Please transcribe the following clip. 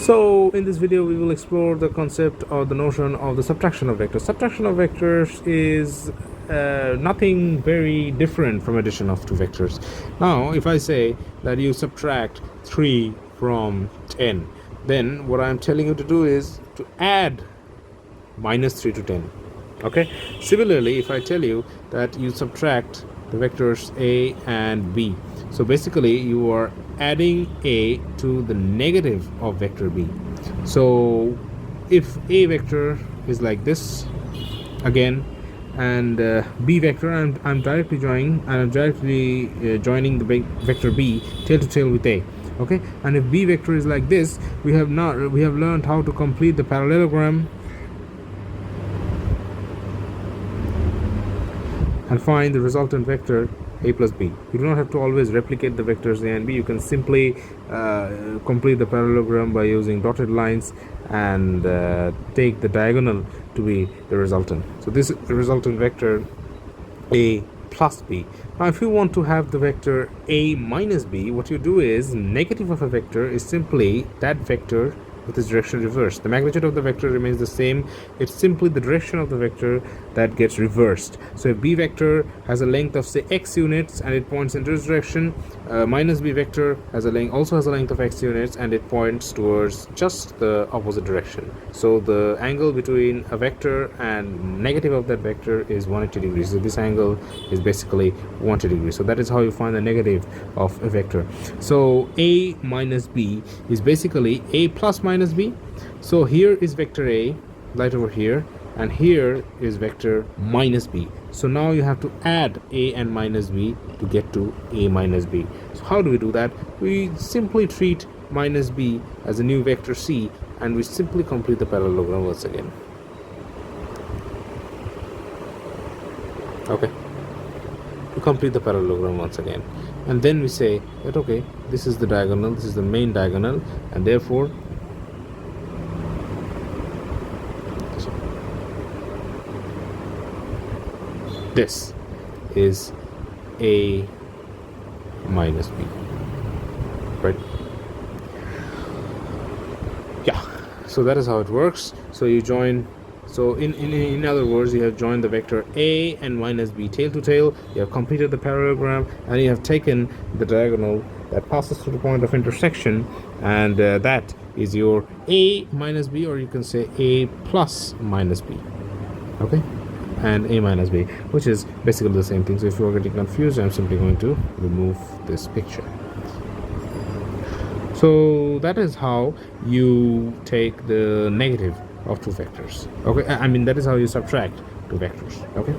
So in this video we will explore the concept or the notion of the subtraction of vectors. Subtraction of vectors is nothing very different from addition of two vectors. Now if I say that you subtract 3 from 10, then what I am telling you to do is to add minus 3 to 10. Okay, similarly if I tell you that you subtract the vectors a and b, so basically you are adding a to the negative of vector b. So if a vector is like this again, and b vector, I'm directly joining the vector b tail to tail with a. Okay, and if b vector is like this, we have learned how to complete the parallelogram and find the resultant vector a plus b. You do not have to always replicate the vectors a and b. You can simply complete the parallelogram by using dotted lines and take the diagonal to be the resultant. So this is the resultant vector a plus b. Now if you want to have the vector a minus b, what you do is negative of a vector is simply that vector with its direction reversed. The magnitude of the vector remains the same. It's simply the direction of the vector that gets reversed. So if b vector has a length of say x units and it points in this direction, minus b vector has also has a length of x units and it points towards just the opposite direction. So the angle between a vector and negative of that vector is 180 degrees. So this angle is basically 180 degrees. So that is how you find the negative of a vector. So a minus b is basically a plus minus b. So here is vector a right over here, and here is vector minus b. So now you have to add a and minus b to get to a minus b. So how do we do that? We simply treat minus b as a new vector c, and we simply complete the parallelogram once again. Okay, we complete the parallelogram once again, and then we say that okay, this is the diagonal, this is the main diagonal, and therefore this is a minus b, right? Yeah, so that is how it works. So you join, so in other words, you have joined the vector a and minus b tail to tail, you have completed the parallelogram, and you have taken the diagonal that passes through the point of intersection, and that is your a minus b, or you can say a plus minus b. Okay, and a minus b, which is basically the same thing. So if you are getting confused, I'm simply going to remove this picture. So that is how you take the negative of two vectors. Okay, I mean that is how you subtract two vectors. Okay.